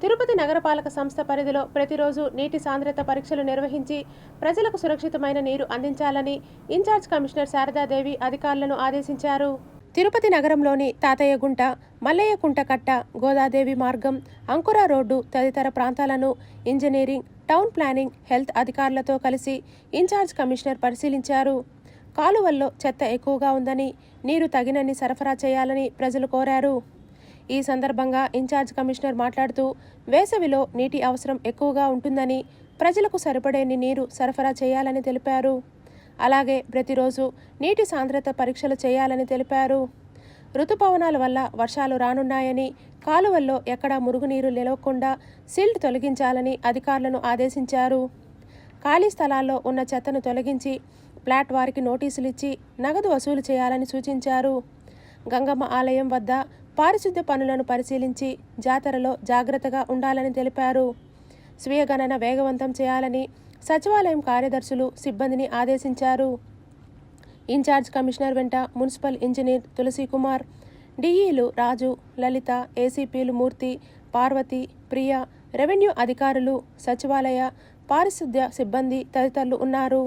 తిరుపతి నగరపాలక సంస్థ పరిధిలో ప్రతిరోజు నీటి సాంద్రత పరీక్షలు నిర్వహించి ప్రజలకు సురక్షితమైన నీరు అందించాలని ఇన్ఛార్జ్ కమిషనర్ శారదాదేవి అధికారులను ఆదేశించారు. తిరుపతి నగరంలోని తాతయ్యగుంట, మల్లయ్యకుంట కట్ట, గోదాదేవి మార్గం, అంకుర రోడ్డు తదితర ప్రాంతాలను ఇంజనీరింగ్, టౌన్ ప్లానింగ్, హెల్త్ అధికారులతో కలిసి ఇన్ఛార్జ్ కమిషనర్ పరిశీలించారు. కాలువల్లో చెత్త ఎక్కువగా ఉందని, నీరు తగినన్ని సరఫరా చేయాలని ప్రజలు కోరారు. ఈ సందర్భంగా ఇన్ఛార్జ్ కమిషనర్ మాట్లాడుతూ, వేసవిలో నీటి అవసరం ఎక్కువగా ఉంటుందని, ప్రజలకు సరిపడేని నీరు సరఫరా చేయాలని తెలిపారు. అలాగే ప్రతిరోజు నీటి సాంద్రత పరీక్షలు చేయాలని తెలిపారు. రుతుపవనాల వల్ల వర్షాలు రానున్నాయని, కాలువల్లో ఎక్కడా మురుగునీరు నిలవకుండా సిల్ట్ తొలగించాలని అధికారులను ఆదేశించారు. ఖాళీ స్థలాల్లో ఉన్న చెత్తను తొలగించి ఫ్లాట్ వారికి నోటీసులు ఇచ్చి నగదు వసూలు చేయాలని సూచించారు. గంగమ్మ ఆలయం వద్ద పారిశుద్ధ్య పనులను పరిశీలించి జాతరలో జాగ్రత్తగా ఉండాలని తెలిపారు. స్వీయ గణన వేగవంతం చేయాలని సచివాలయం కార్యదర్శులు సిబ్బందిని ఆదేశించారు. ఇన్ఛార్జ్ కమిషనర్ వెంట మున్సిపల్ ఇంజనీర్ తులసీకుమార్, డిఈలు రాజు, లలిత, ఏసీపీలు మూర్తి, పార్వతి, ప్రియ, రెవెన్యూ అధికారులు, సచివాలయ పారిశుద్ధ్య సిబ్బంది తదితరులు ఉన్నారు.